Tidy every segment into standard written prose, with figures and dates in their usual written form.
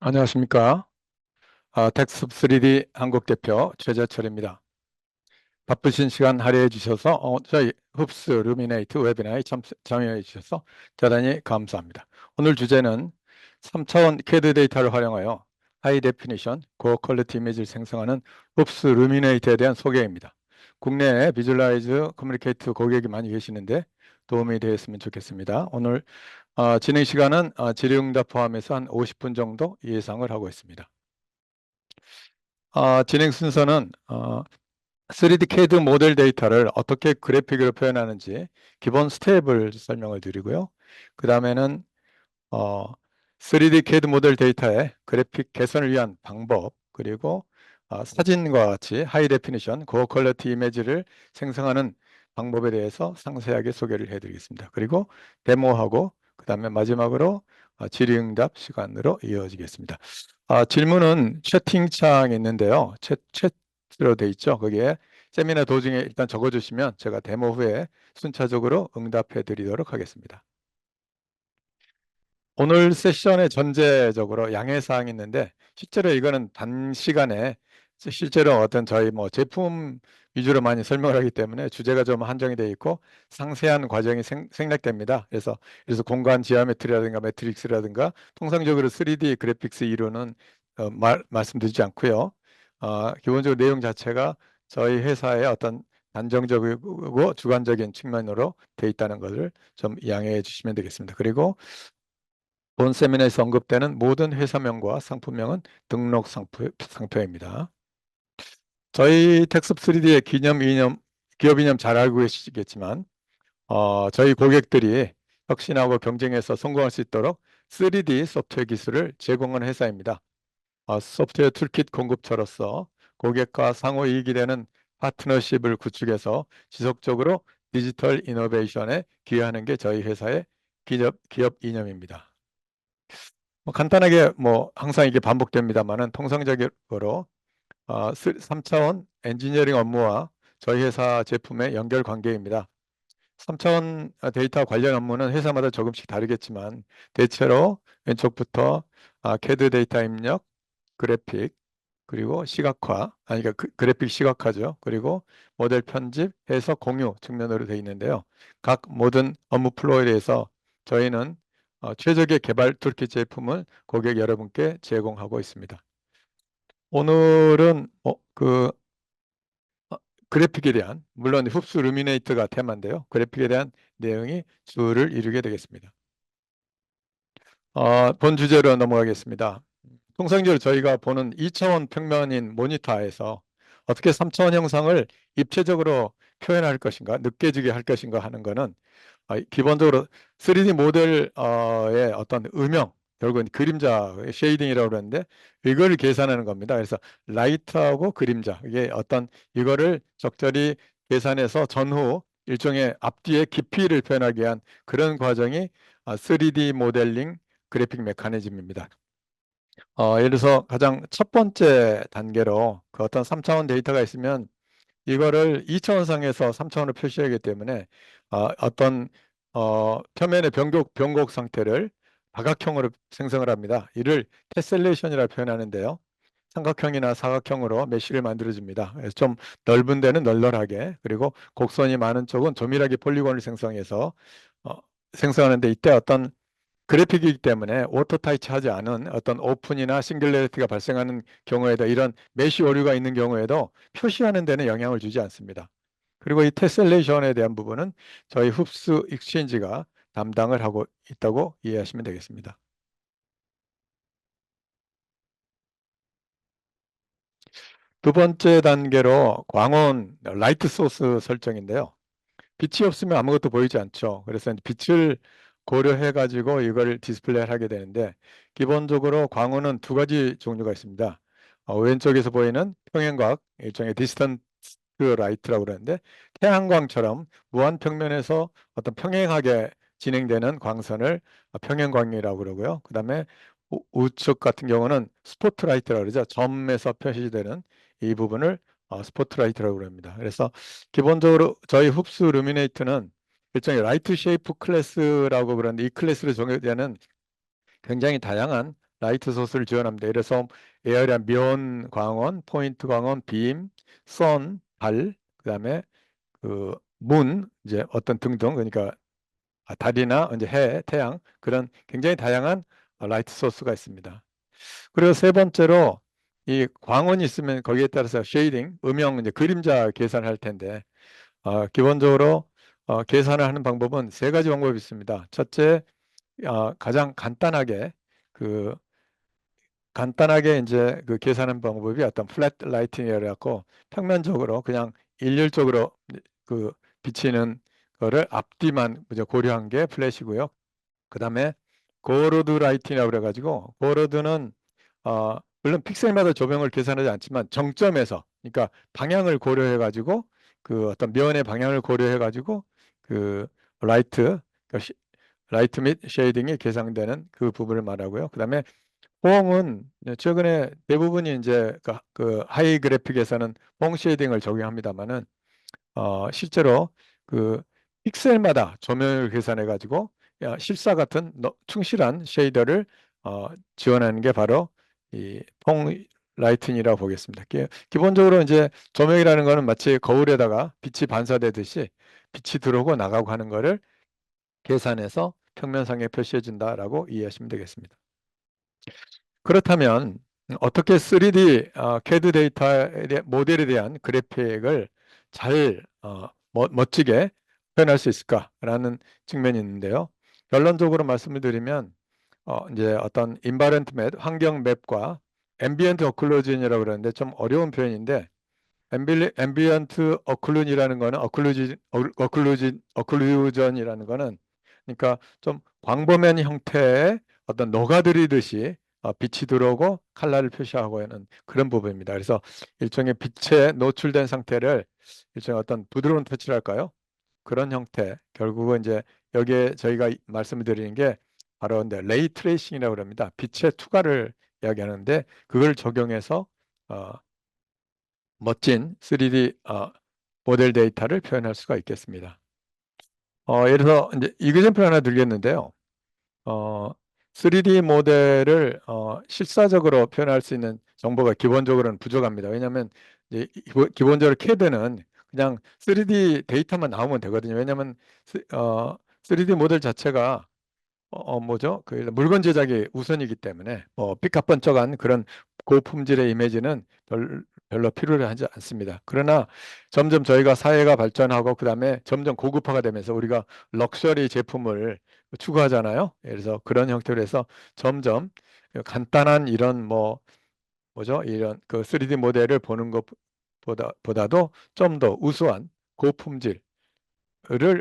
안녕하십니까. 텍스트 3D 한국 대표 최재철입니다. 바쁘신 시간 할애해 주셔서 저희 흡스 루미네이트 웨비나에 참여해 주셔서 대단히 감사합니다. 오늘 주제는 3차원 CAD 데이터를 활용하여 하이 데피니션, 고퀄리티 이미지를 생성하는 흡스 루미네이트에 대한 소개입니다. 국내에 비주얼라이즈 커뮤니케이트 고객이 많이 계시는데 도움이 되었으면 좋겠습니다. 오늘 진행 시간은 질의응답 포함해서 한 50분 정도 예상을 하고 있습니다. 진행 순서는 3D CAD 모델 데이터를 어떻게 그래픽으로 표현하는지 기본 스텝을 설명을 드리고요. 그 다음에는 3D CAD 모델 데이터의 그래픽 개선을 위한 방법, 그리고 사진과 같이 하이 데피니션, 고퀄리티 이미지를 생성하는 방법에 대해서 상세하게 소개를 해드리겠습니다. 그리고 데모하고 그 다음에 마지막으로 질의응답 시간으로 이어지겠습니다. 질문은 채팅창에 있는데요. 챗으로 돼 있죠. 거기에 세미나 도중에 일단 적어주시면 제가 데모 후에 순차적으로 응답해 드리도록 하겠습니다. 오늘 세션에 전제적으로 양해사항이 있는데 실제로 이거는 단시간에 실제로 어떤 저희 제품 위주로 많이 설명을 하기 때문에 주제가 좀 한정이 되어 있고 상세한 과정이 생략됩니다. 그래서 공간 지오메트리라든가 매트릭스라든가 통상적으로 3D 그래픽스 이론은 말씀드리지 않고요. 기본적으로 내용 자체가 저희 회사의 어떤 단정적이고 주관적인 측면으로 되어 있다는 것을 좀 양해해 주시면 되겠습니다. 그리고 본 세미나에서 언급되는 모든 회사명과 상품명은 등록 상표입니다. 저희 텍스트 3D의 기업 이념 잘 알고 계시겠지만 저희 고객들이 혁신하고 경쟁에서 성공할 수 있도록 3D 소프트웨어 기술을 제공하는 회사입니다. 소프트웨어 툴킷 공급처로서 고객과 상호 이익이 되는 파트너십을 구축해서 지속적으로 디지털 이노베이션에 기여하는 게 저희 회사의 기업 이념입니다. 간단하게 항상 이게 반복됩니다만은 통상적으로 3차원 엔지니어링 업무와 저희 회사 제품의 연결 관계입니다. 3차원 데이터 관련 업무는 회사마다 조금씩 다르겠지만 대체로 왼쪽부터 CAD 데이터 입력, 그래픽, 그리고 시각화, 그러니까 그래픽 시각화죠. 그리고 모델 편집, 해석, 공유 측면으로 되어 있는데요. 각 모든 업무 플로우에 대해서 저희는 최적의 개발 툴킷 제품을 고객 여러분께 제공하고 있습니다. 오늘은 그래픽에 대한, 물론 흡수 루미네이트가 테마인데요. 그래픽에 대한 내용이 주를 이루게 되겠습니다. 본 주제로 넘어가겠습니다. 통상적으로 저희가 보는 2차원 평면인 모니터에서 어떻게 3차원 형상을 입체적으로 표현할 것인가, 느껴지게 할 것인가 하는 것은 기본적으로 3D 모델의 어떤 음영, 결국은 그림자 쉐이딩이라고 그러는데 이걸 계산하는 겁니다. 그래서 라이트하고 그림자, 이게 이거를 적절히 계산해서 전후 일종의 앞뒤의 깊이를 표현하기 위한 그런 과정이 3D 모델링 그래픽 메커니즘입니다. 예를 들어서 가장 첫 번째 단계로 그 어떤 3차원 데이터가 있으면 이거를 2차원상에서 3차원으로 표시하기 때문에 어떤 표면의 변곡 상태를 다각형으로 생성을 합니다. 이를 테셀레이션이라고 표현하는데요. 삼각형이나 사각형으로 메쉬를 만들어줍니다. 그래서 좀 넓은 데는 널널하게, 그리고 곡선이 많은 쪽은 조밀하게 폴리곤을 생성해서 생성하는데, 이때 어떤 그래픽이기 때문에 오토 타이치하지 않은 어떤 오픈이나 싱글레리티가 발생하는 경우에도, 이런 메쉬 오류가 있는 경우에도 표시하는 데는 영향을 주지 않습니다. 그리고 이 테셀레이션에 대한 부분은 저희 흡수 익스체인지가 담당을 하고 있다고 이해하시면 되겠습니다. 두 번째 단계로 광원 라이트 소스 설정인데요. 빛이 없으면 아무것도 보이지 않죠. 그래서 빛을 고려해 가지고 이걸 디스플레이를 하게 되는데, 기본적으로 광원은 두 가지 종류가 있습니다. 왼쪽에서 보이는 평행광, 일종의 디스턴트 라이트라고 그러는데, 태양광처럼 무한 평면에서 어떤 평행하게 진행되는 광선을 평행광이라고 그러고요. 그 다음에 우측 같은 경우는 스포트라이트라고 그러죠. 점에서 표시되는 이 부분을 스포트라이트라고 합니다. 그래서 기본적으로 저희 흡수 루미네이트는 일종의 라이트 쉐이프 클래스라고 그러는데, 이 클래스로 정의되는 굉장히 다양한 라이트 소스를 지원합니다. 이래서 에어리한 면 광원, 포인트 광원, 빔, 선, 달, 그다음에 그 문, 이제 어떤 등등, 그러니까 달이나 이제 해, 태양, 그런 굉장히 다양한 라이트 소스가 있습니다. 그리고 세 번째로 이 광원이 있으면 거기에 따라서 쉐이딩, 음영, 이제 그림자 계산할 텐데 기본적으로 계산을 하는 방법은 세 가지 방법이 있습니다. 첫째, 가장 그 간단하게 이제 그 계산하는 방법이 어떤 플랫 라이팅이라고 갖고 평면적으로 그냥 일률적으로 그 비치는 거를 앞뒤만 이제 고려한 게 플랫이고요. 그 다음에 고로드 라이팅이라고 그래가지고 고로드는 물론 픽셀마다 조명을 계산하지 않지만 정점에서, 그러니까 방향을 고려해가지고 그 어떤 면의 방향을 고려해가지고 그 라이트 그러니까 라이트 및 쉐이딩이 계산되는 그 부분을 말하고요. 그 다음에 호응은 최근에 대부분이 이제 그 하이 그래픽에서는 호응 쉐이딩을 적용합니다만은 실제로 그 픽셀마다 조명을 계산해 가지고 실사 같은 충실한 쉐이더를 지원하는 게 바로 이퐁 라이튼이라고 보겠습니다. 기본적으로 이제 조명이라는 거는 마치 거울에다가 빛이 반사되듯이 빛이 들어오고 나가고 하는 거를 계산해서 평면상에 표시해 준다라고 이해하시면 되겠습니다. 그렇다면 어떻게 3D CAD 데이터의 모델에 대한 그래픽을 잘 멋지게 표현할 수 있을까라는 측면이 있는데요. 결론적으로 말씀을 드리면 이제 어떤 인바렌트 맵, 환경 맵과 앰비언트 어클루전이라고 그러는데 좀 어려운 표현인데 앰비언트 어클루전이라는 거는 어클루전이라는 거는 그러니까 좀 광범위한 형태의 어떤 녹아들이듯이 빛이 들어오고 칼라를 표시하고 하는 그런 부분입니다. 그래서 일종의 빛에 노출된 상태를 일종의 어떤 부드러운 터치랄까요? 그런 형태. 결국은 이제 여기에 저희가 말씀을 드리는 게 바로 이제 레이 트레이싱이라고 합니다. 빛의 투과를 이야기하는데 그걸 적용해서 어, 멋진 3D 모델 데이터를 표현할 수가 있겠습니다. 예를 들어 이제 이그젠플 하나 드리겠는데요. 어, 3D 모델을 실사적으로 표현할 수 있는 정보가 기본적으로는 부족합니다. 왜냐하면 이제 기본적으로 CAD는 그냥 3D 데이터만 나오면 되거든요. 왜냐하면 3D 모델 자체가 뭐죠? 그 물건 제작이 우선이기 때문에 삐까뻔쩍한 그런 고품질의 이미지는 별로 필요를 하지 않습니다. 그러나 점점 저희가 사회가 발전하고 그다음에 점점 고급화가 되면서 우리가 럭셔리 제품을 추구하잖아요. 그래서 그런 형태로 해서 점점 간단한 이런 뭐죠? 이런 그 3D 모델을 보는 것보다도 좀 더 우수한 고품질을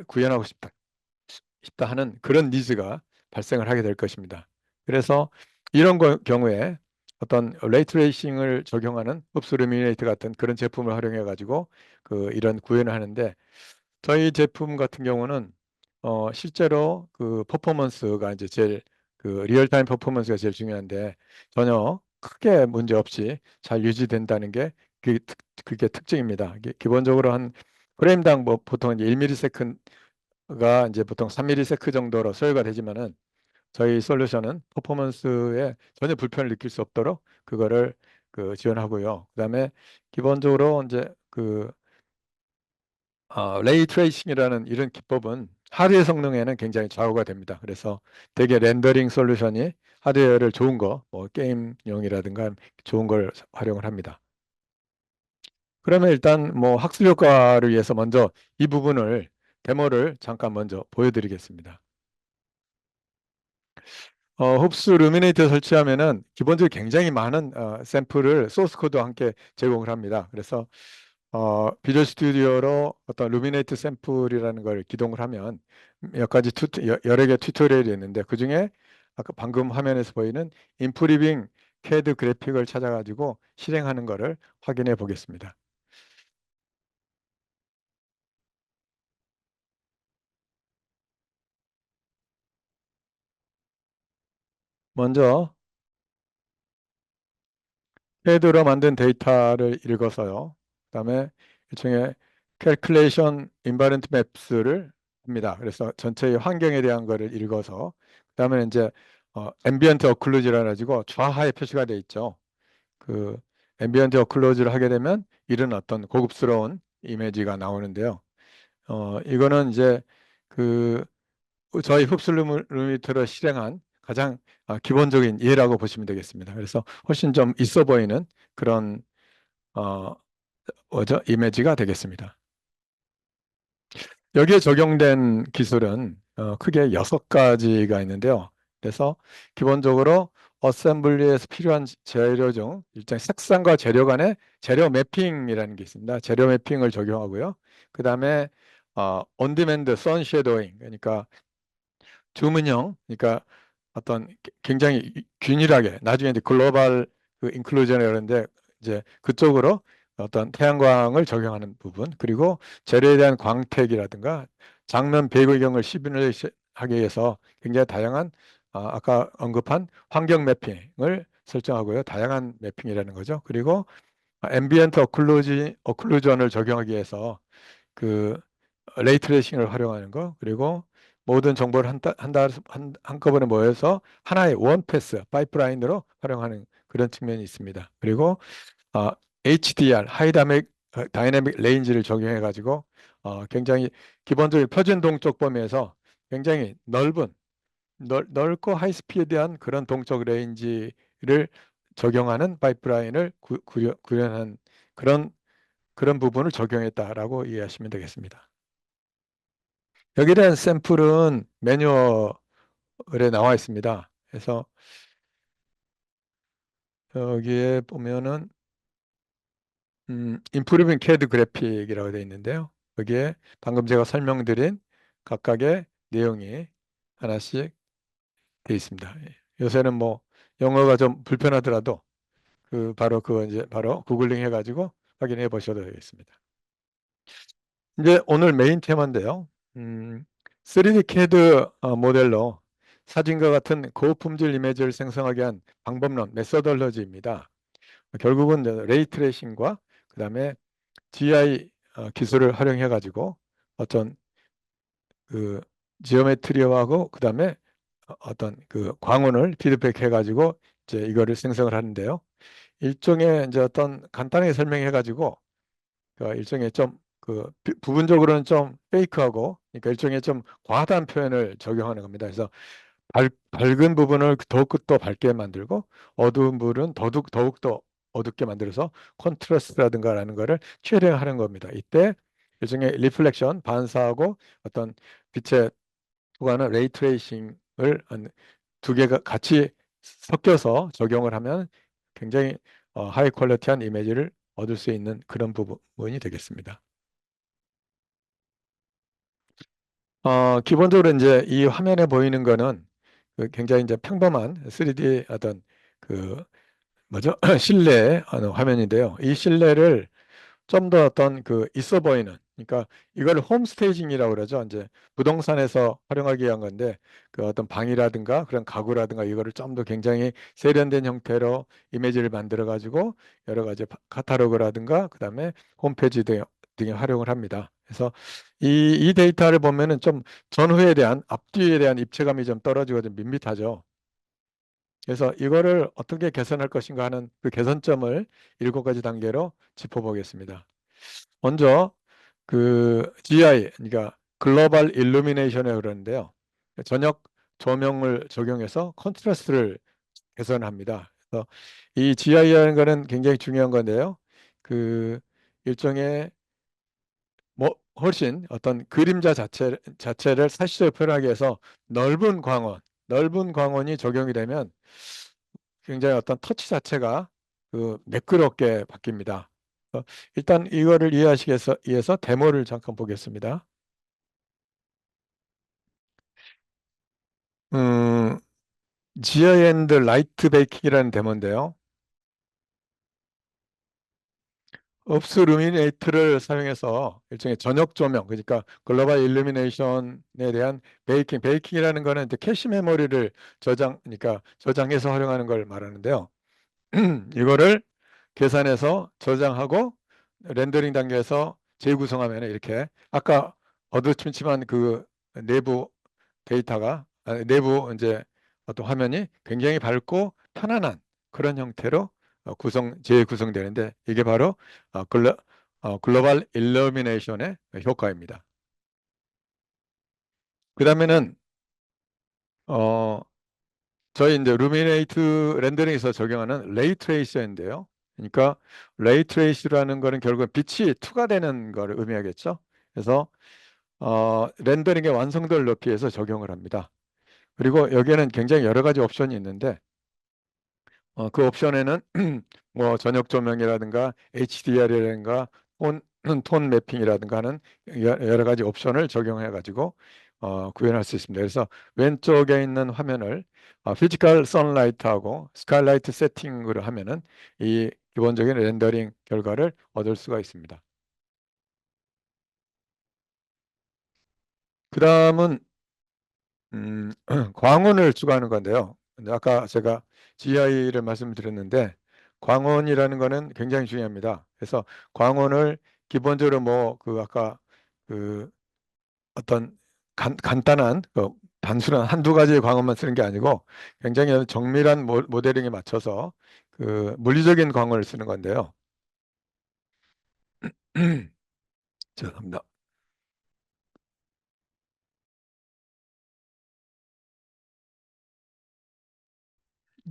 구현하고 싶다 하는 그런 니즈가 발생을 하게 될 것입니다. 그래서 이런 경우에 어떤 레이트레이싱을 적용하는 흡수 루미네이트 같은 그런 제품을 활용해 가지고 이런 구현을 하는데 저희 제품 같은 경우는 실제로 그 퍼포먼스가 이제 제일 그 리얼타임 퍼포먼스가 제일 중요한데 전혀 크게 문제 없이 잘 유지된다는 게 그게 특징입니다. 기본적으로 한 프레임당 보통 이제 1ms 가 이제 보통 3ms 정도로 소요가 되지만은 저희 솔루션은 퍼포먼스에 전혀 불편을 느낄 수 없도록 그거를 지원하고요. 그다음에 기본적으로 이제 레이 트레이싱이라는 이런 기법은 하드웨어 성능에는 굉장히 좌우가 됩니다. 그래서 되게 렌더링 솔루션이 하드웨어를 좋은 뭐 게임용이라든가 좋은 걸 활용을 합니다. 그러면 일단 뭐 학습 효과를 위해서 먼저 이 부분을 데모를 잠깐 먼저 보여드리겠습니다. 흡수 루미네이터 설치하면은 기본적으로 굉장히 많은 샘플을 소스 코드와 함께 제공을 합니다. 그래서 비주얼 스튜디오로 어떤 루미네이트 샘플이라는 걸 기동을 하면 몇 가지 여러 개 튜토리얼이 있는데 그 중에 아까 방금 화면에서 보이는 인프리빙 CAD 그래픽을 찾아가지고 실행하는 것을 확인해 보겠습니다. 먼저 CAD로 만든 데이터를 읽어서요. 그다음에 일종의 calculation invariant maps를 합니다. 그래서 전체의 환경에 대한 거를 읽어서 그다음에 이제 앰비언트 어클루즈라 가지고 좌하에 표시가 돼 있죠. 그 앰비언트 어클루즈를 하게 되면 이런 어떤 고급스러운 이미지가 나오는데요. 이거는 이제 그 저희 흡수 루미터를 실행한 가장 기본적인 예라고 보시면 되겠습니다. 그래서 훨씬 좀 있어 보이는 그런 어, 이미지가 되겠습니다. 여기에 적용된 기술은 크게 6가지가 있는데요. 그래서 기본적으로 어셈블리에서 필요한 재료 중 일정 색상과 재료 간의 재료 매핑이라는 게 있습니다. 재료 매핑을 적용하고요. 그 다음에 온디맨드 선 쉐도잉, 그러니까 주문형, 그러니까 어떤 굉장히 균일하게 나중에 이제 글로벌 그 인클루전을 하는데 이제 그쪽으로 어떤 태양광을 적용하는 부분, 그리고 재료에 대한 광택이라든가 장면 배경을 시뮬레이션하기 위해서 굉장히 다양한 아까 언급한 환경 매핑을 설정하고요. 다양한 매핑이라는 거죠. 그리고 앰비언트 어클루전을 적용하기 위해서 그 레이트레이싱을 활용하는 거, 그리고 모든 정보를 한꺼번에 모여서 하나의 원패스 파이프라인으로 활용하는 그런 측면이 있습니다. 그리고 HDR 다이내믹 레인지를 적용해 가지고 굉장히 기본적인 표준 동쪽 범위에서 굉장히 넓고 하이스피드한 그런 동쪽 레인지를 적용하는 파이프라인을 구현한 그런 부분을 적용했다라고 이해하시면 되겠습니다. 여기에 대한 샘플은 매뉴얼에 나와 있습니다. 그래서 여기에 보면은 Improving CAD 그래픽이라고 되어 있는데요. 여기에 방금 제가 설명드린 각각의 내용이 하나씩 되어 있습니다. 요새는 뭐 영어가 좀 불편하더라도 그거 이제 바로 구글링 해가지고 확인해 보셔도 되겠습니다. 이제 오늘 메인 테마인데요. 3D CAD 모델로 사진과 같은 고품질 이미지를 생성하게 한 방법론, 메서덜러지입니다. 결국은 레이 트레이싱과 그 다음에 GI 기술을 활용해 가지고 어떤 그 지오메트리하고 그 다음에 어떤 그 광원을 피드백해 가지고 이제 이거를 생성을 하는데요. 일종의 이제 어떤 간단하게 설명해 가지고 일종의 좀 부분적으로는 좀 페이크하고, 그러니까 일종의 좀 과다한 표현을 적용하는 겁니다. 그래서 밝은 부분을 더욱더 밝게 만들고 어두운 부분은 더욱더 어둡게 만들어서 콘트라스트라든가라는 거를 최대화하는 겁니다. 이때 일종의 리플렉션, 반사하고 어떤 빛의 투과는 레이 트레이싱을 두 개가 같이 섞여서 적용을 하면 굉장히 하이 퀄리티한 이미지를 얻을 수 있는 그런 부분이 되겠습니다. 기본적으로 이제 이 화면에 보이는 거는 굉장히 이제 평범한 3D 어떤 그 뭐죠? 실내 화면인데요. 이 실내를 좀 더 어떤 있어 보이는, 그러니까 이걸 홈 스테이징이라고 그러죠. 이제 부동산에서 활용하기 위한 건데 어떤 방이라든가 그런 가구라든가 이거를 좀 더 굉장히 세련된 형태로 이미지를 만들어 가지고 여러 가지 카탈로그라든가 그다음에 홈페이지 등에 활용을 합니다. 그래서 이 데이터를 보면은 좀 전후에 대한 앞뒤에 대한 입체감이 좀 떨어지고 좀 밋밋하죠. 그래서 이거를 어떻게 개선할 것인가 하는 그 개선점을 7가지 단계로 짚어보겠습니다. 먼저 GI, 그러니까 글로벌 일루미네이션이라고 그러는데요. 저녁 조명을 적용해서 컨트라스트를 개선합니다. 그래서 이 GI라는 거는 굉장히 중요한 건데요. 일종의 훨씬 어떤 그림자 자체를 사실적으로 표현하기 위해서 넓은 광원이 적용이 되면 굉장히 어떤 터치 자체가 매끄럽게 바뀝니다. 일단 이거를 이해하시기 위해서 데모를 잠깐 보겠습니다. 음, 지어앤드 라이트 베이킹이라는 데모인데요. 읍수 루미네이트를 사용해서 일종의 저녁 조명, 그러니까 글로벌 일루미네이션에 대한 베이킹이라는 거는 이제 캐시 메모리를 그러니까 저장해서 활용하는 걸 말하는데요. 이거를 계산해서 저장하고 렌더링 단계에서 재구성하면 이렇게 아까 어두침침한 내부 데이터가 내부 이제 어떤 화면이 굉장히 밝고 편안한 그런 형태로 재구성되는데 이게 바로 글로벌 일루미네이션의 효과입니다. 그 다음에는 어, 저희 이제 루미네이트 렌더링에서 적용하는 레이 트레이스인데요. 그러니까 레이 트레이스라는 거는 결국 빛이 투과되는 거를 의미하겠죠. 그래서 렌더링의 완성도를 높이기 위해서 적용을 합니다. 그리고 여기에는 굉장히 여러 가지 옵션이 있는데 그 옵션에는 뭐 저녁 조명이라든가 HDR이라든가 톤, 톤 매핑이라든가 하는 여러 가지 옵션을 적용해 가지고 구현할 수 있습니다. 그래서 왼쪽에 있는 화면을 피지컬 선라이트하고 스카이라이트 세팅으로 하면은 이 기본적인 렌더링 결과를 얻을 수가 있습니다. 그 다음은 광원을 추가하는 건데요. 근데 아까 제가 GI를 말씀드렸는데 광원이라는 거는 굉장히 중요합니다. 그래서 광원을 기본적으로 뭐 그 아까 그 어떤 간단한 단순한 한두 가지의 광원만 쓰는 게 아니고 굉장히 정밀한 모델링에 맞춰서 그 물리적인 광원을 쓰는 건데요. 죄송합니다.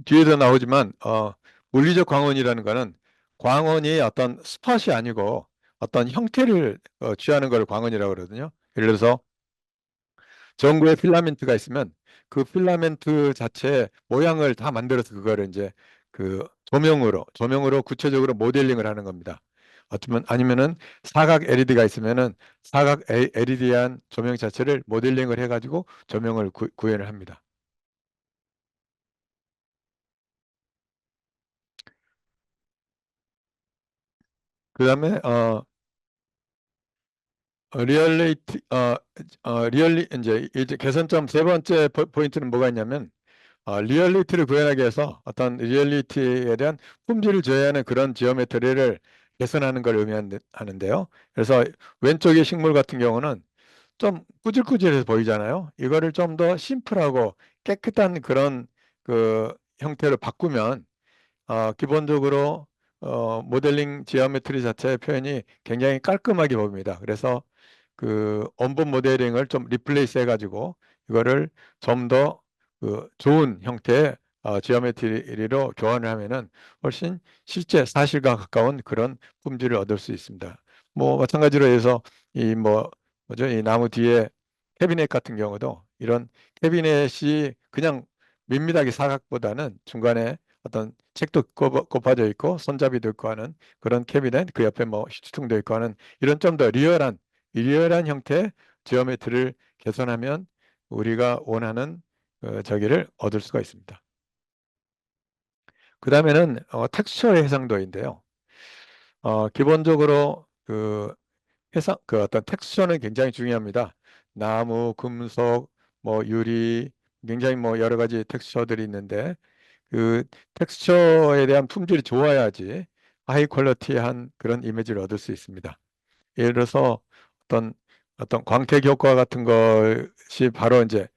뒤에도 나오지만 물리적 광원이라는 거는 광원이 어떤 스팟이 아니고 어떤 형태를 취하는 걸 광원이라고 그러거든요. 예를 들어서 전구에 필라멘트가 있으면 그 필라멘트 자체의 모양을 다 만들어서 그거를 이제 그 조명으로 구체적으로 모델링을 하는 겁니다. 어쩌면 아니면은 사각 LED가 있으면은 사각 LED한 조명 자체를 모델링을 해가지고 조명을 구현을 합니다. 그 다음에 리얼리 이제 개선점 세 번째 포인트는 뭐가 있냐면 리얼리티를 구현하기 위해서 어떤 리얼리티에 대한 품질을 저해하는 그런 지오메트리를 개선하는 걸 의미하는데요. 그래서 왼쪽의 식물 같은 경우는 좀 꾸질꾸질해서 보이잖아요. 이거를 좀 더 심플하고 깨끗한 그런 그 형태로 바꾸면 기본적으로 모델링 지오메트리 자체의 표현이 굉장히 깔끔하게 보입니다. 그래서 그 원본 모델링을 좀 리플레이스 해가지고 이거를 좀 더 그 좋은 형태의 지오메트리로 교환을 하면은 훨씬 실제 사실과 가까운 그런 품질을 얻을 수 있습니다. 뭐 마찬가지로 해서 이 뭐죠? 이 나무 뒤에 캐비넷 같은 경우도 이런 캐비넷이 그냥 밋밋하게 사각보다는 중간에 어떤 책도 꼽아져 있고 손잡이도 있고 하는 그런 캐비넷 그 옆에 뭐 휴지통도 있고 하는 이런 좀 더 리얼한 형태의 지오메트리를 개선하면 우리가 원하는 저기를 얻을 수가 있습니다. 그 다음에는 텍스처의 해상도인데요. 기본적으로 그 어떤 텍스처는 굉장히 중요합니다. 나무, 금속, 뭐 유리, 굉장히 뭐 여러 가지 텍스처들이 있는데 그 텍스처에 대한 품질이 좋아야지 하이 퀄리티한 그런 이미지를 얻을 수 있습니다. 예를 들어서 어떤 광택 효과 같은 것이 바로 이제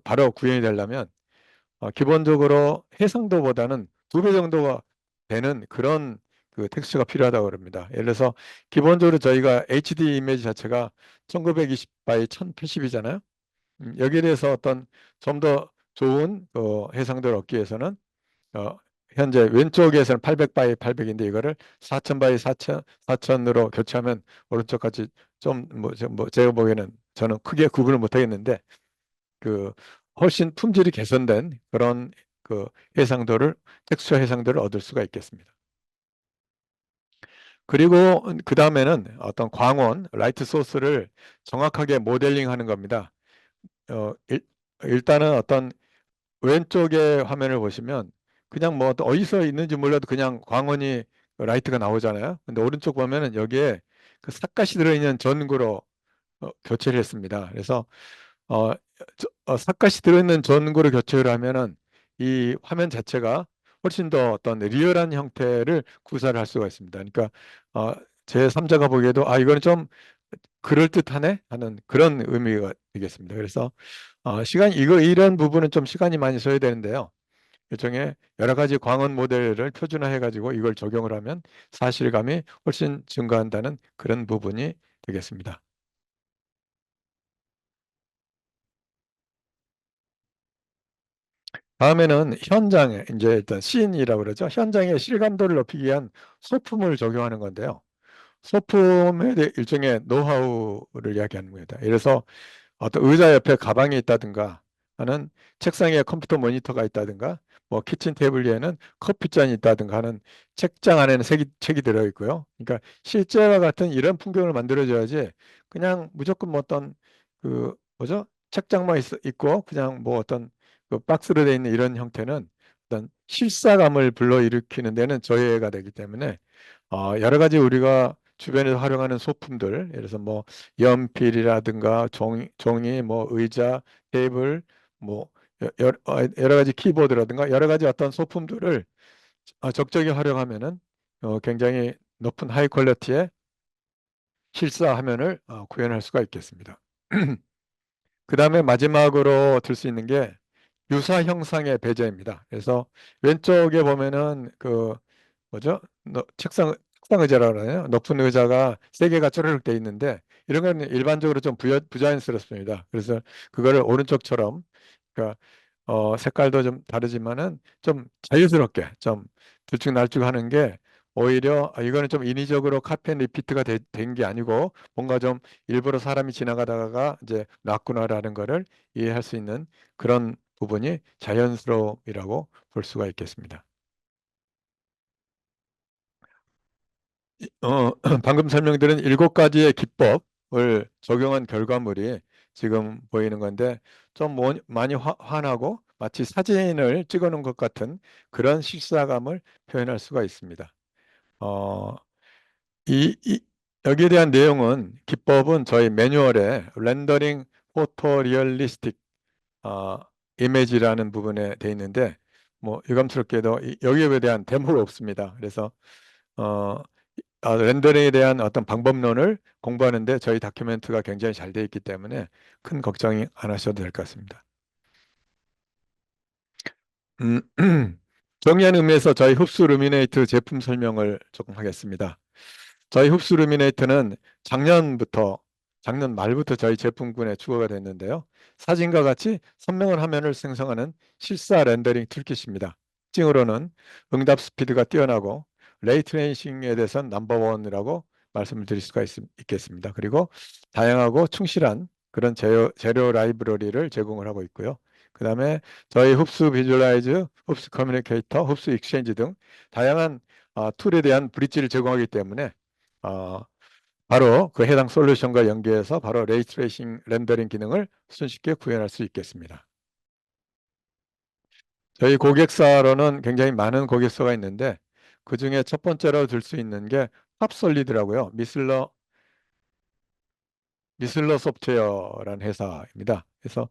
바로 구현이 되려면 기본적으로 해상도보다는 2배 정도가 되는 그런 그 텍스처가 필요하다고 그럽니다. 예를 들어서 기본적으로 저희가 HD 이미지 자체가 1920 by 1080이잖아요. 여기에 대해서 어떤 좀 더 좋은 해상도를 얻기 위해서는 어, 현재 왼쪽에서는 800 by 800인데 이거를 4000 by 4000으로 교체하면 오른쪽까지 좀 제가 보기에는 저는 크게 구분을 못 하겠는데 그 훨씬 품질이 개선된 그런 그 텍스처 해상도를 얻을 수가 있겠습니다. 그리고 그 다음에는 어떤 라이트 소스를 정확하게 모델링하는 겁니다. 일단은 어떤 왼쪽의 화면을 보시면 그냥 뭐 어디서 있는지 몰라도 그냥 광원이 라이트가 나오잖아요. 근데 오른쪽 보면은 여기에 그 삿갓이 들어있는 전구로 교체를 했습니다. 그래서 어, 삿갓이 들어있는 전구를 교체를 하면은 이 화면 자체가 훨씬 더 어떤 리얼한 형태를 구사를 할 수가 있습니다. 그러니까 제 3자가 보기에도 이거는 좀 그럴듯하네 하는 그런 의미가 되겠습니다. 그래서 시간 이런 부분은 좀 시간이 많이 써야 되는데요. 일종의 여러 가지 광원 모델을 표준화해 가지고 이걸 적용을 하면 사실감이 훨씬 증가한다는 그런 부분이 되겠습니다. 다음에는 현장에 이제 일단 씬이라고 그러죠. 현장의 실감도를 높이기 위한 소품을 적용하는 건데요. 소품에 대해 일종의 노하우를 이야기하는 겁니다. 예를 들어서 어떤 의자 옆에 가방이 있다든가 하는, 책상에 컴퓨터 모니터가 있다든가, 뭐 키친 테이블 위에는 커피잔이 있다든가 하는, 책장 안에는 책이 들어있고요. 그러니까 실제와 같은 이런 풍경을 만들어줘야지 그냥 무조건 뭐 어떤 그 뭐죠? 책장만 있고 그냥 뭐 어떤 그 박스로 되어 있는 이런 형태는 어떤 실사감을 불러일으키는 데는 저해가 되기 때문에 여러 가지 우리가 주변에서 활용하는 소품들, 예를 들어서 뭐 연필이라든가 종이, 뭐 의자, 테이블, 뭐 여러 가지 키보드라든가 여러 가지 어떤 소품들을 적절히 활용하면은 굉장히 높은 하이 퀄리티의 실사 화면을 구현할 수가 있겠습니다. 그 다음에 마지막으로 들 수 있는 게 유사 형상의 배제입니다. 그래서 왼쪽에 보면은 그 뭐죠? 책상 의자라고 그러나요? 높은 의자가 세 개가 쪼르륵 돼 있는데 이런 건 일반적으로 좀 부자연스럽습니다. 그래서 그거를 오른쪽처럼, 그러니까 색깔도 좀 다르지만은 좀 자유스럽게 좀 들쭉날쭉하는 게 오히려 이거는 좀 인위적으로 카피 앤 리피트가 된 게 아니고 뭔가 좀 일부러 사람이 지나가다가 이제 놨구나라는 거를 이해할 수 있는 그런 부분이 자연스러움이라고 볼 수가 있겠습니다. 방금 설명드린 7가지의 기법을 적용한 결과물이 지금 보이는 건데 좀 많이 환하고 마치 사진을 찍어 놓은 것 같은 그런 실사감을 표현할 수가 있습니다. 어, 여기에 대한 내용은, 기법은 저희 매뉴얼에 렌더링 포토 리얼리스틱 이미지라는 부분에 돼 있는데, 뭐 유감스럽게도 여기에 대한 데모가 없습니다. 그래서 어, 렌더링에 대한 어떤 방법론을 공부하는데 저희 다큐멘트가 굉장히 잘 되어 있기 때문에 큰 걱정이 안 하셔도 될 것 같습니다. 음, 정리하는 의미에서 저희 흡수 루미네이트 제품 설명을 조금 하겠습니다. 저희 흡수 루미네이트는 작년 말부터 저희 제품군에 추가가 됐는데요. 사진과 같이 선명한 화면을 생성하는 실사 렌더링 툴킷입니다. 특징으로는 응답 스피드가 뛰어나고 레이 트레이싱에 대해서는 넘버원이라고 말씀을 드릴 수가 있겠습니다. 그리고 다양하고 충실한 그런 재료 라이브러리를 제공을 하고 있고요. 그 다음에 저희 흡수 비주얼라이즈, 흡수 커뮤니케이터, 흡수 익스체인지 등 다양한 툴에 대한 브릿지를 제공하기 때문에 어, 바로 그 해당 솔루션과 연계해서 바로 레이트레이싱 렌더링 기능을 손쉽게 구현할 수 있겠습니다. 저희 고객사로는 굉장히 많은 고객사가 있는데 그 중에 첫 번째로 들 수 있는 게 탑솔리드라고요. 미슬러 소프트웨어라는 회사입니다. 그래서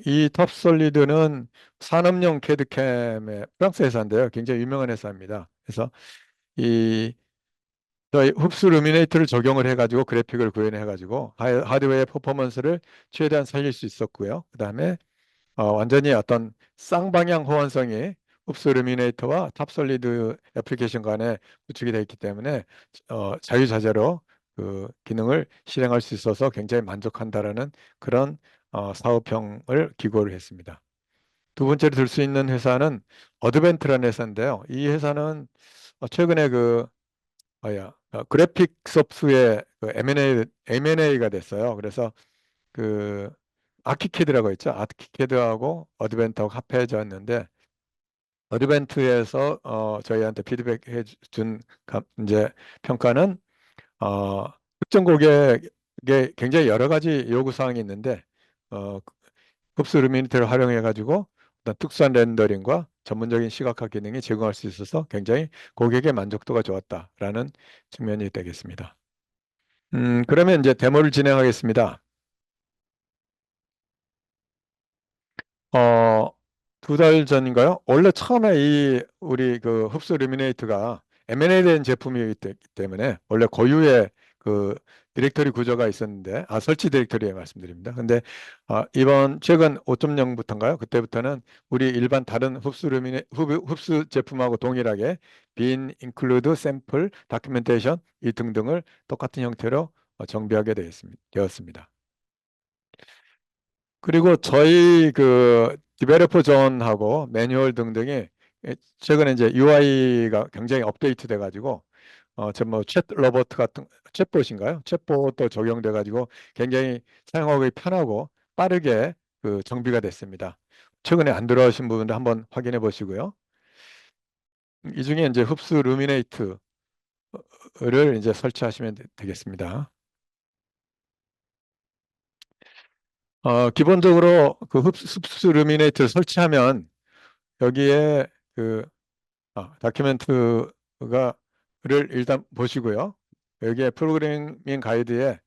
이 탑솔리드는 산업용 캐드캠의 프랑스 회사인데요. 굉장히 유명한 회사입니다. 그래서 이 저희 흡수 루미네이터를 적용을 해가지고 그래픽을 구현해가지고 하드웨어의 퍼포먼스를 최대한 살릴 수 있었고요. 그 다음에 완전히 어떤 쌍방향 호환성이 흡수 루미네이터와 탑솔리드 애플리케이션 간에 구축이 되어 있기 때문에 자유자재로 그 기능을 실행할 수 있어서 굉장히 만족한다라는 그런 사업형을 기고를 했습니다. 두 번째로 들 수 있는 회사는 어드벤트라는 회사인데요. 이 회사는 최근에 그래픽 소프트의 그 M&A가 됐어요. 그래서 그 아키캐드라고 있죠. 아키캐드하고 어드벤트하고 합해졌는데 어드벤트에서 저희한테 피드백해 준 이제 평가는 어, 특정 고객에 굉장히 여러 가지 요구 사항이 있는데 어, 흡수 루미니티를 활용해 가지고 어떤 특수한 렌더링과 전문적인 시각화 기능이 제공할 수 있어서 굉장히 고객의 만족도가 좋았다라는 측면이 되겠습니다. 그러면 이제 데모를 진행하겠습니다. 어, 2달 전인가요? 원래 처음에 우리 그 흡수 루미네이트가 M&A 된 제품이기 때문에 원래 고유의 그 디렉터리 구조가 있었는데, 설치 디렉터리에 말씀드립니다. 근데 이번 최근 5.0부터인가요? 그때부터는 우리 일반 다른 흡수 제품하고 동일하게 bin, include, sample, documentation 이 등등을 똑같은 형태로 정비하게 되었습니다. 그리고 저희 그 디벨로퍼 존하고 매뉴얼 등등이 최근에 이제 UI가 굉장히 업데이트 돼가지고 저뭐 챗 로버트 같은 챗봇인가요? 챗봇도 적용돼 가지고 굉장히 사용하기 편하고 빠르게 그 정비가 됐습니다. 최근에 안 들어오신 부분도 한번 확인해 보시고요. 이 중에 이제 흡수 루미네이트를 이제 설치하시면 되겠습니다. 기본적으로 그 흡수 루미네이트를 설치하면 여기에 그 다큐멘트가 를 일단 보시고요. 여기에 프로그래밍 가이드에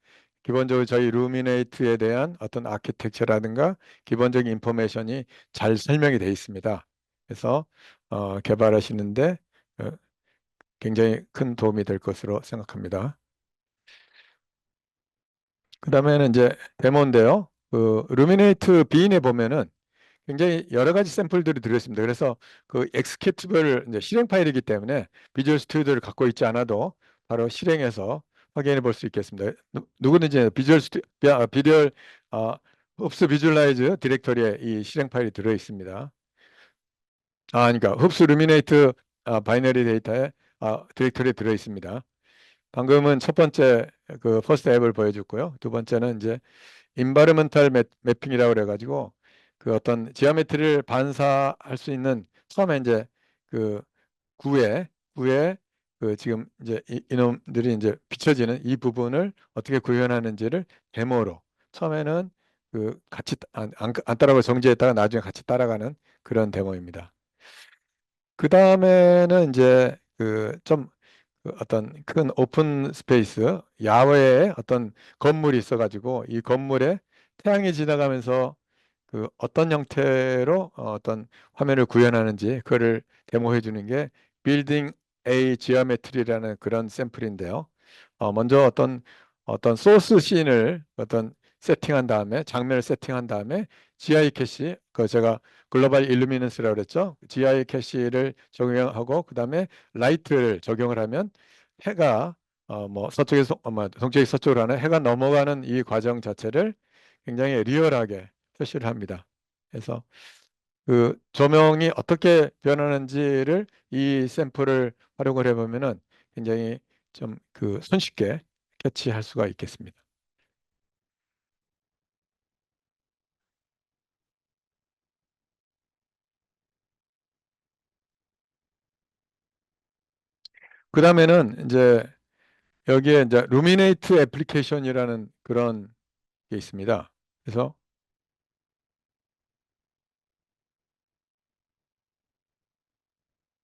기본적으로 저희 루미네이트에 대한 어떤 아키텍처라든가 기본적인 인포메이션이 잘 설명이 되어 있습니다. 그래서 개발하시는데 어, 굉장히 큰 도움이 될 것으로 생각합니다. 그 다음에는 이제 데모인데요. 그 루미네이트 비인에 보면은 굉장히 여러 가지 샘플들이 들어있습니다. 그래서 그 엑스큐티블 이제 실행 파일이기 때문에 비주얼 스튜디오를 갖고 있지 않아도 바로 실행해서 확인해 볼 수 있겠습니다. 누구든지 비주얼 흡수 비주얼라이즈 디렉터리에 이 실행 파일이 들어 있습니다. 그러니까 흡수 루미네이트 바이너리 데이터에 디렉터리에 들어 있습니다. 방금은 첫 번째 그 퍼스트 앱을 보여줬고요. 두 번째는 이제 인바르멘탈 매핑이라고 그래가지고 그 어떤 지오메트리를 반사할 수 있는 처음에 이제 그 구에 그 지금 이제 이놈들이 이제 비춰지는 이 부분을 어떻게 구현하는지를 데모로 처음에는 그 같이 안 따라가고 정지했다가 나중에 같이 따라가는 그런 데모입니다. 그 다음에는 이제 그좀 그 어떤 큰 오픈 스페이스, 야외에 어떤 건물이 있어가지고 이 건물에 태양이 지나가면서 그 어떤 형태로 어떤 화면을 구현하는지 그거를 데모해 주는 게 빌딩 A 지오메트리라는 그런 샘플인데요. 먼저 어떤 소스 씬을 어떤 세팅한 다음에 장면을 세팅한 다음에 GI 캐시 그 제가 글로벌 일루미넌스라고 그랬죠. GI 캐시를 적용하고 그 다음에 라이트를 적용을 하면 해가 뭐 서쪽에서 동쪽에서 서쪽으로 하는 해가 넘어가는 이 과정 자체를 굉장히 리얼하게 표시를 합니다. 그래서 그 조명이 어떻게 변하는지를 이 샘플을 활용을 해보면은 굉장히 좀 그 손쉽게 캐치할 수가 있겠습니다. 그 다음에는 이제 여기에 이제 루미네이트 애플리케이션이라는 그런 게 있습니다. 그래서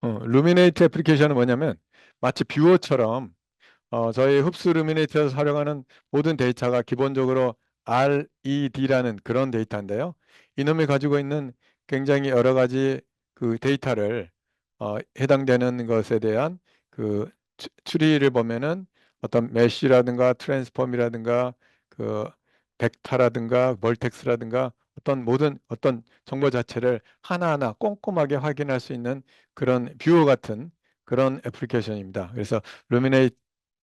루미네이트 애플리케이션은 뭐냐면 마치 뷰어처럼 저희 흡수 루미네이터에서 활용하는 모든 데이터가 기본적으로 RED라는 그런 데이터인데요. 이놈이 가지고 있는 굉장히 여러 가지 그 데이터를 해당되는 것에 대한 그 추리를 보면은 어떤 메쉬라든가 트랜스폼이라든가 그 벡터라든가 멀텍스라든가 어떤 모든 어떤 정보 자체를 하나하나 꼼꼼하게 확인할 수 있는 그런 뷰어 같은 그런 애플리케이션입니다. 그래서 루미네이트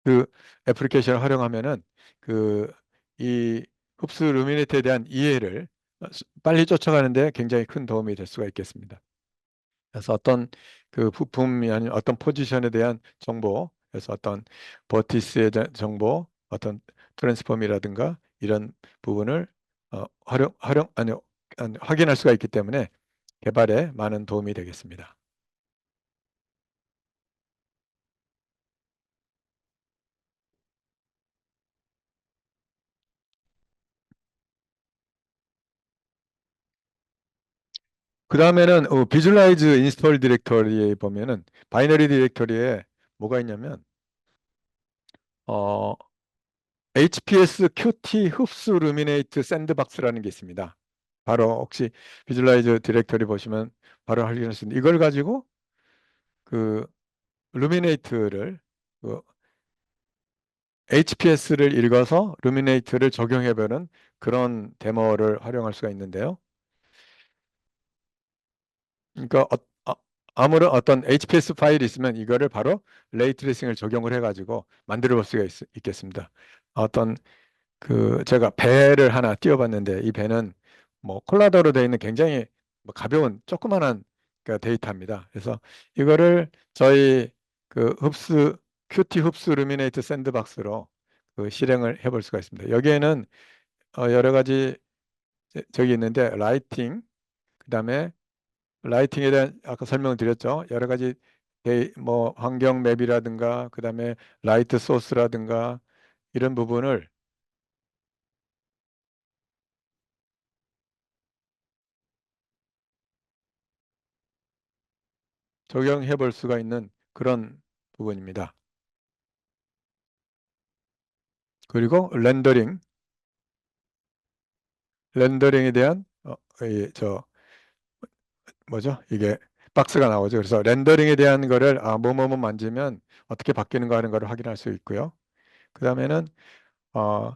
그 애플리케이션을 활용하면은 그 이 흡수 루미네이트에 대한 이해를 빨리 쫓아가는데 굉장히 큰 도움이 될 수가 있겠습니다. 그래서 어떤 그 부품이 아닌 어떤 포지션에 대한 정보, 그래서 어떤 버티스에 대한 정보, 어떤 트랜스폼이라든가 이런 부분을 아니, 확인할 수가 있기 때문에 개발에 많은 도움이 되겠습니다. 그 다음에는 비주얼라이즈 인스톨 디렉터리에 보면은 바이너리 디렉터리에 뭐가 있냐면 어, HPS QT 흡수 루미네이트 샌드박스라는 게 있습니다. 바로 혹시 비주얼라이즈 디렉터리 보시면 바로 확인할 수 있는 이걸 가지고 그 루미네이트를 그 HPS를 읽어서 루미네이트를 적용해보는 그런 데모를 활용할 수가 있는데요. 그러니까 아무런 어떤 HPS 파일이 있으면 이거를 바로 레이 트레이싱을 적용을 해가지고 만들어 볼 수가 있겠습니다. 어떤 제가 배를 하나 띄워봤는데 이 배는 뭐 콜라더로 되어 있는 굉장히 뭐 가벼운 조그만한 그 데이터입니다. 그래서 이거를 저희 QT 흡수 루미네이트 샌드박스로 실행을 해볼 수가 있습니다. 여기에는 여러 가지 저기 있는데 그다음에 라이팅에 대한 아까 설명을 드렸죠. 여러 가지 뭐 환경 맵이라든가 그다음에 라이트 소스라든가 이런 부분을 적용해 볼 수가 있는 그런 부분입니다. 그리고 렌더링에 대한 뭐죠? 이게 박스가 나오죠. 그래서 렌더링에 대한 거를 뭐뭐뭐 만지면 어떻게 바뀌는가 하는 거를 확인할 수 있고요. 그 다음에는 어,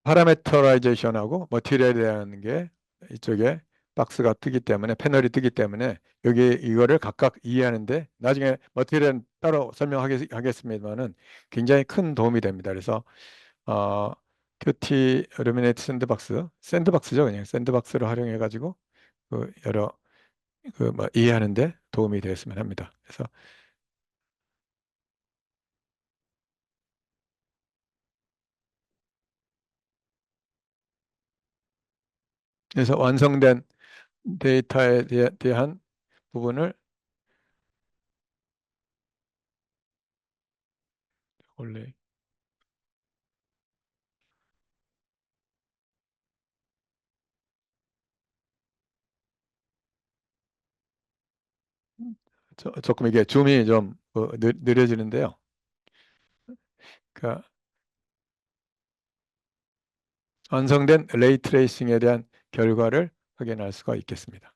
파라메터라이제이션하고 머티리얼에 대한 게 이쪽에 박스가 뜨기 때문에 패널이 뜨기 때문에 여기 이거를 각각 이해하는데 나중에 머티리얼은 따로 설명하겠습니다만은 굉장히 큰 도움이 됩니다. 그래서 어, QT 루미네이트 샌드박스죠. 그냥 샌드박스를 활용해 가지고 여러 뭐 이해하는데 도움이 되었으면 합니다. 그래서 완성된 데이터에 대한 부분을 원래 조금 이게 줌이 좀 느려지는데요. 그러니까 완성된 레이 트레이싱에 대한 결과를 확인할 수가 있겠습니다.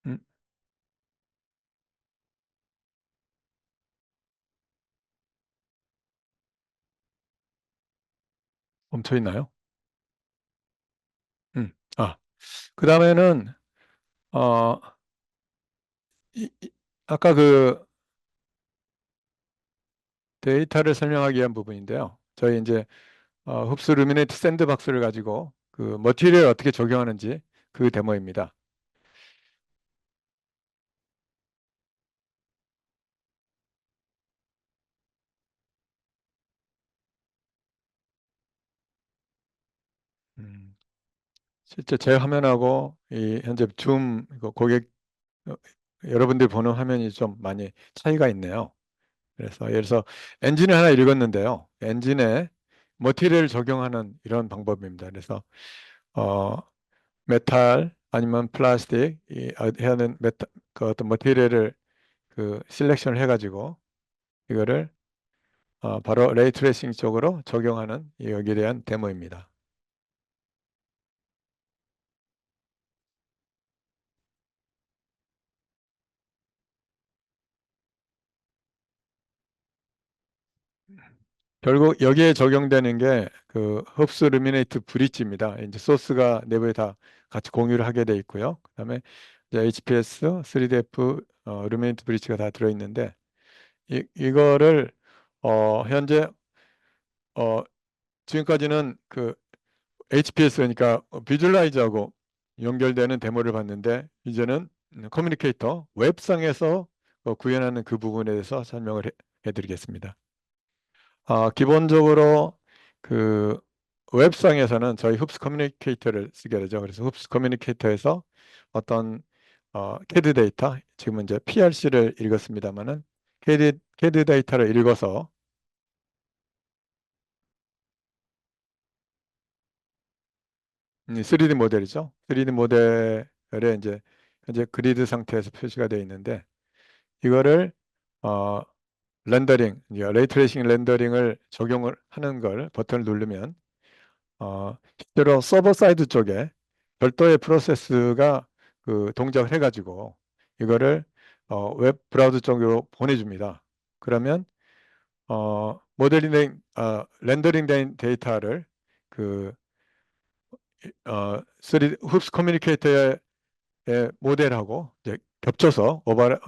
음, 멈춰 있나요? 음, 아, 그 다음에는 어, 아까 데이터를 설명하기 위한 부분인데요. 저희 이제 흡수 루미네이트 샌드박스를 가지고 머티리얼을 어떻게 적용하는지 그 데모입니다. 음, 실제 제 화면하고 이 현재 줌 이거 고객 어, 여러분들이 보는 화면이 좀 많이 차이가 있네요. 그래서 예를 들어서 엔진을 하나 읽었는데요. 엔진에 머티리얼을 적용하는 이런 방법입니다. 그래서 어, 메탈 아니면 플라스틱 해야 하는 어떤 머티리얼을 실렉션을 해가지고 이거를 바로 레이 트레이싱 쪽으로 적용하는 여기에 대한 데모입니다. 결국 여기에 적용되는 게 흡수 루미네이트 브릿지입니다. 이제 소스가 내부에 다 같이 공유를 하게 돼 있고요. 그다음에 이제 HPS, 3DF 루미네이트 브릿지가 다 들어 있는데 이거를 현재 어, 지금까지는 HPS 그러니까 비주얼라이저하고 연결되는 데모를 봤는데 이제는 커뮤니케이터 웹상에서 구현하는 그 부분에 대해서 설명을 해드리겠습니다. 기본적으로 그 웹상에서는 저희 흡스 커뮤니케이터를 쓰게 되죠. 그래서 흡스 커뮤니케이터에서 어떤 캐드 데이터, 지금은 이제 PRC를 읽었습니다만은 캐드 데이터를 읽어서 3D 모델이죠. 3D 모델에 이제 현재 그리드 상태에서 표시가 되어 있는데 이거를 어, 렌더링, 레이트레이싱 렌더링을 적용을 하는 걸 버튼을 누르면 실제로 서버 사이드 쪽에 별도의 프로세스가 그 동작을 해가지고 이거를 웹 브라우저 쪽으로 보내줍니다. 그러면 렌더링 된 데이터를 그 3D 흡스 커뮤니케이터의 모델하고 이제 겹쳐서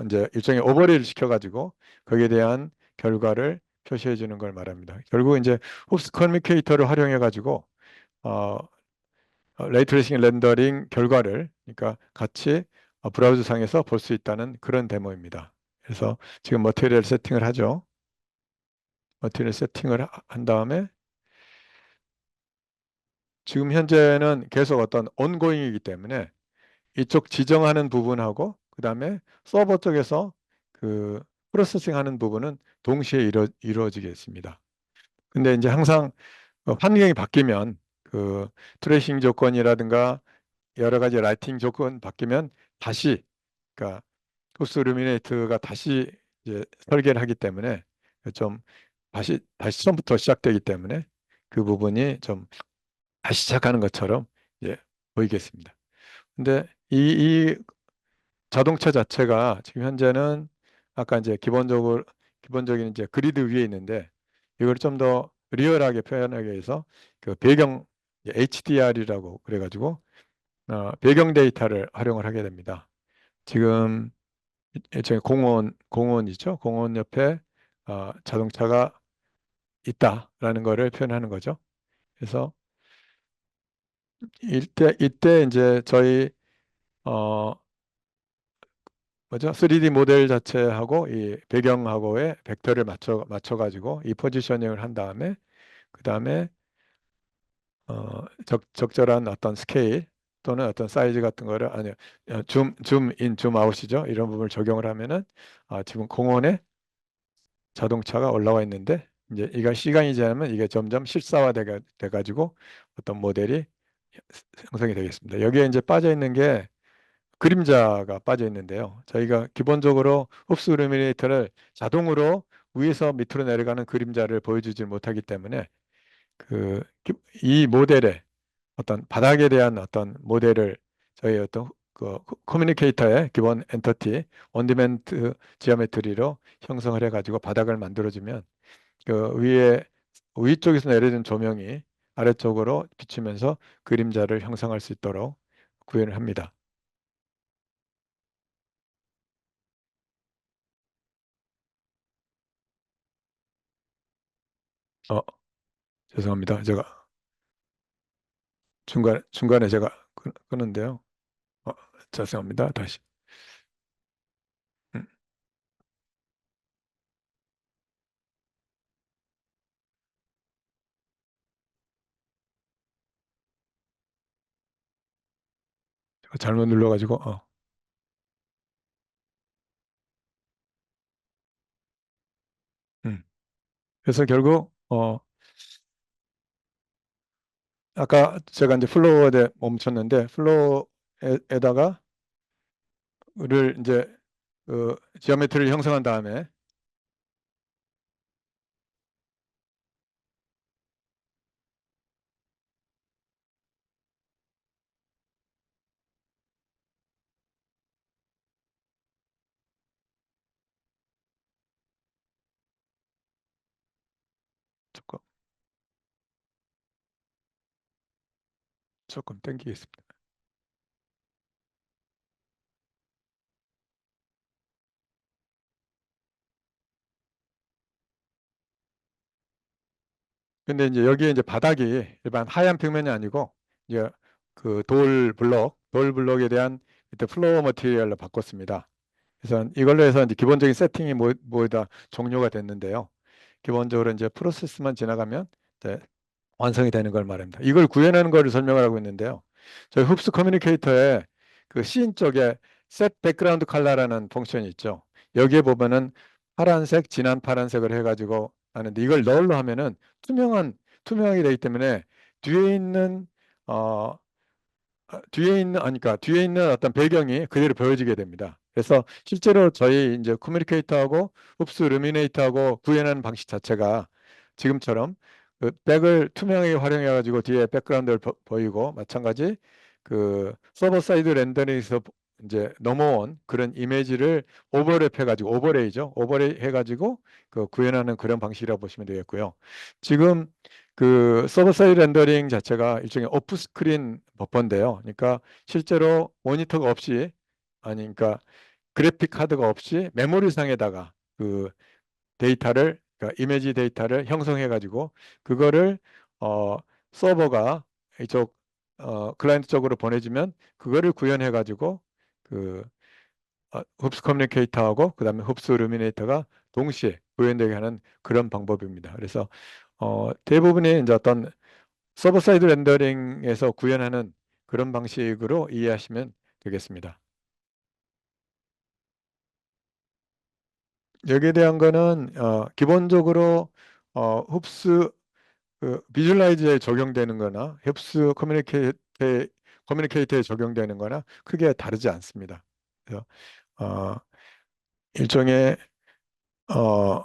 이제 일종의 오버레이를 시켜가지고 거기에 대한 결과를 표시해 주는 걸 말합니다. 결국 이제 흡스 커뮤니케이터를 활용해 가지고 어, 레이트레이싱 렌더링 결과를 그러니까 같이 브라우저 상에서 볼 수 있다는 그런 데모입니다. 그래서 지금 머티리얼 세팅을 하죠. 머티리얼 세팅을 한 다음에 지금 현재는 계속 어떤 온고잉이기 때문에 이쪽 지정하는 부분하고 그 다음에 서버 쪽에서 그 프로세싱 하는 부분은 동시에 이루어지겠습니다. 근데 이제 항상 환경이 바뀌면 그 트레이싱 조건이라든가 여러 가지 라이팅 조건 바뀌면 다시 그러니까 호스 루미네이트가 다시 이제 설계를 하기 때문에 좀 다시 처음부터 시작되기 때문에 그 부분이 좀 다시 시작하는 것처럼 이제 보이겠습니다. 근데 이 자동차 자체가 지금 현재는 아까 이제 기본적인 이제 그리드 위에 있는데 이걸 좀 더 리얼하게 표현하기 위해서 그 배경 HDR이라고 그래가지고 배경 데이터를 활용을 하게 됩니다. 지금 저희 공원이죠. 공원 옆에 자동차가 있다라는 거를 표현하는 거죠. 그래서 이때 이제 저희 어 뭐죠? 3D 모델 자체하고 이 배경하고의 벡터를 맞춰가지고 이 포지셔닝을 한 다음에 그 다음에 적절한 어떤 스케일 또는 어떤 사이즈 같은 거를 아니 줌인 줌아웃이죠. 이런 부분을 적용을 하면은 지금 공원에 자동차가 올라와 있는데 이제 이가 시간이 지나면 이게 점점 돼가지고 어떤 모델이 형성이 되겠습니다. 여기에 이제 빠져 있는 게 그림자가 빠져 있는데요. 저희가 기본적으로 흡수 일루미네이터를 자동으로 위에서 밑으로 내려가는 그림자를 보여주지 못하기 때문에 이 모델의 어떤 바닥에 대한 어떤 모델을 저희 어떤 그 커뮤니케이터의 기본 엔터티 온디멘트 지오메트리로 형성을 해가지고 바닥을 만들어주면 그 위쪽에서 내려진 조명이 아래쪽으로 비추면서 그림자를 형성할 수 있도록 구현을 합니다. 어, 죄송합니다. 제가 중간에 제가 끄는데요. 어, 죄송합니다. 다시. 음, 제가 잘못 눌러가지고, 음. 그래서 결국, 아까 제가 이제 플로어에 멈췄는데, 플로어에다가, 이제, 지오메트리를 형성한 다음에, 조금, 조금 땡기겠습니다. 근데 이제 여기에 이제 바닥이 일반 하얀 평면이 아니고, 이제 그 돌 블록에 대한 이때 플로어 머티리얼로 바꿨습니다. 그래서 이걸로 해서 이제 기본적인 세팅이 모두 다 종료가 됐는데요. 기본적으로 이제 프로세스만 지나가면 이제 완성이 되는 걸 말합니다. 이걸 구현하는 걸 설명을 하고 있는데요. 저희 흡수 커뮤니케이터에 그 씬 쪽에 set background color라는 펑션이 있죠. 여기에 보면은 파란색, 진한 파란색을 해가지고 하는데 이걸 널로 하면은 투명하게 되기 때문에 뒤에 있는 어 그러니까 뒤에 있는 어떤 배경이 그대로 보여지게 됩니다. 그래서 실제로 저희 이제 커뮤니케이터하고 흡수 루미네이터하고 구현하는 방식 자체가 지금처럼 그 백을 투명하게 활용해 가지고 뒤에 백그라운드를 보이고, 마찬가지 그 서버 사이드 렌더링에서 이제 넘어온 그런 이미지를 오버랩 해가지고, 오버레이죠. 오버레이 해가지고 그 구현하는 그런 방식이라고 보시면 되겠고요. 지금 그 서버 사이드 렌더링 자체가 일종의 오프 스크린 버퍼인데요. 그러니까 실제로 모니터가 없이, 아니 그러니까 그래픽 카드가 없이 메모리상에다가 그 데이터를, 그러니까 이미지 데이터를 형성해 가지고 그거를 서버가 이쪽 클라이언트 쪽으로 보내주면 그거를 구현해 가지고 그 흡수 커뮤니케이터하고 그다음에 흡수 루미네이터가 동시에 구현되게 하는 그런 방법입니다. 그래서 대부분의 이제 어떤 서버 사이드 렌더링에서 구현하는 그런 방식으로 이해하시면 되겠습니다. 여기에 대한 거는 기본적으로 흡수 비주얼라이즈에 적용되는 거나 흡수 커뮤니케이터에 적용되는 거나 크게 다르지 않습니다. 그래서 어, 일종의 어,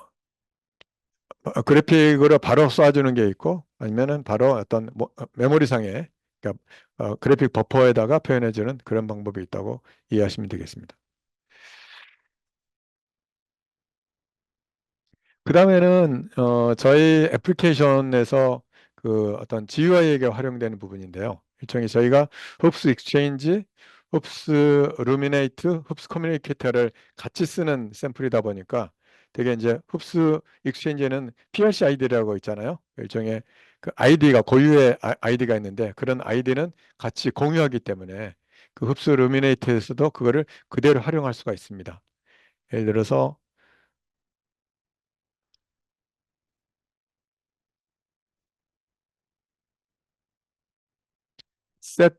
그래픽으로 바로 쏴주는 게 있고, 아니면은 바로 어떤 메모리상에, 그러니까 그래픽 버퍼에다가 표현해주는 그런 방법이 있다고 이해하시면 되겠습니다. 그 다음에는 저희 애플리케이션에서 그 어떤 GUI에게 활용되는 부분인데요. 일종의 저희가 흡수 익스체인지, 흡수 루미네이트, 흡수 커뮤니케이터를 같이 쓰는 샘플이다 보니까 되게 이제 흡수 익스체인지는 PRC 아이디라고 있잖아요. 일종의 그 아이디가 고유의 아이디가 있는데, 그런 아이디는 같이 공유하기 때문에 그 흡수 루미네이트에서도 그거를 그대로 활용할 수가 있습니다. 예를 들어서 set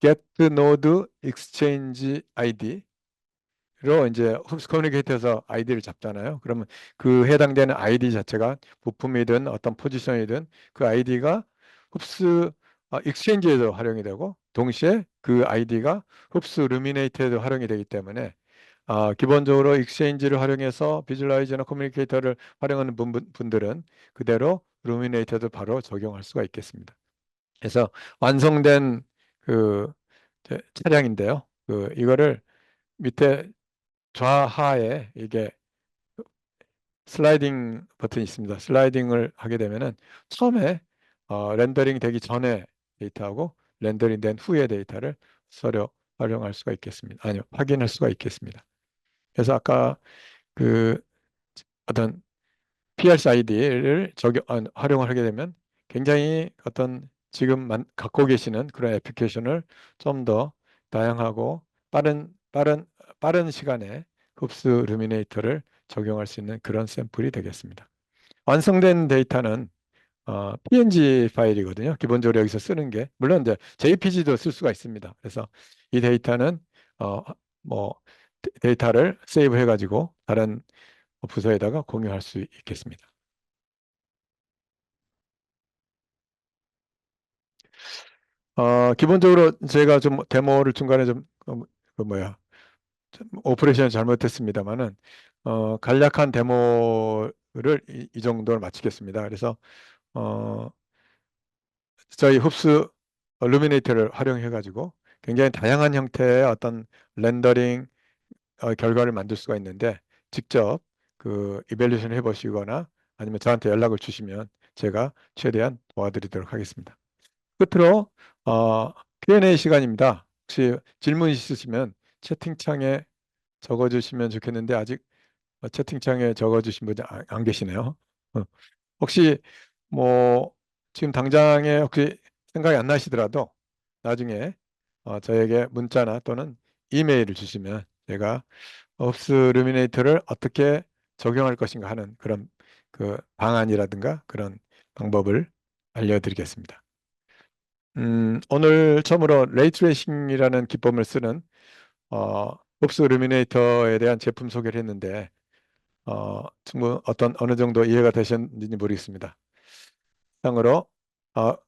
get node exchange ID로 이제 흡수 커뮤니케이터에서 아이디를 잡잖아요. 그러면 그 해당되는 아이디 자체가 부품이든 어떤 포지션이든 그 아이디가 흡수 익스체인지에도 활용이 되고, 동시에 그 아이디가 흡수 루미네이터에도 활용이 되기 때문에 기본적으로 익스체인지를 활용해서 비주얼라이저나 커뮤니케이터를 활용하는 분들은 그대로 루미네이터도 바로 적용할 수가 있겠습니다. 그래서 완성된 그 차량인데요. 이거를 밑에 좌하에 이게 슬라이딩 버튼이 있습니다. 슬라이딩을 하게 되면은 처음에 렌더링 되기 전에 데이터하고 렌더링 된 후의 데이터를 서로 활용할 수가 있겠습니다. 아니요, 확인할 수가 있겠습니다. 그래서 아까 그 어떤 PRC-ID를 활용을 하게 되면 굉장히 어떤 지금 갖고 계시는 그런 애플리케이션을 좀 더 다양하고 빠른 시간에 흡수 루미네이터를 적용할 수 있는 그런 샘플이 되겠습니다. 완성된 데이터는 PNG 파일이거든요. 기본적으로 여기서 쓰는 게, 물론 이제 JPG도 쓸 수가 있습니다. 그래서 이 데이터는 뭐 데이터를 세이브 해가지고 다른 부서에다가 공유할 수 있겠습니다. 기본적으로 제가 좀 데모를 중간에 좀, 그 뭐야, 좀 오퍼레이션을 잘못했습니다만은, 간략한 데모를 이 정도로 마치겠습니다. 그래서, 어, 저희 흡수 루미네이터를 활용해가지고 굉장히 다양한 형태의 어떤 렌더링 결과를 만들 수가 있는데, 직접 그 이벨루션 해보시거나 아니면 저한테 연락을 주시면 제가 최대한 도와드리도록 하겠습니다. 끝으로 Q&A 시간입니다. 혹시 질문 있으시면 채팅창에 적어주시면 좋겠는데, 아직 채팅창에 적어주신 분이 안 계시네요. 어, 혹시 뭐 지금 당장에 혹시 생각이 안 나시더라도 나중에 저에게 문자나 또는 이메일을 주시면 제가 업스 루미네이터를 어떻게 적용할 것인가 하는 그런 그 방안이라든가 그런 방법을 알려드리겠습니다. 오늘 처음으로 레이트레이싱이라는 기법을 쓰는 흡수 루미네이터에 대한 제품 소개를 했는데 충분 어느 정도 이해가 되셨는지 모르겠습니다. 상으로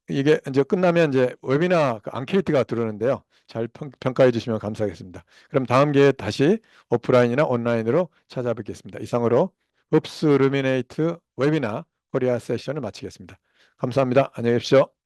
이게 이제 끝나면 이제 웨비나 그 앙케이트가 들어오는데요. 잘 평가해 주시면 감사하겠습니다. 그럼 다음 기회에 다시 오프라인이나 온라인으로 찾아뵙겠습니다. 이상으로 흡수 루미네이트 웨비나 코리아 세션을 마치겠습니다. 감사합니다. 안녕히 계십시오.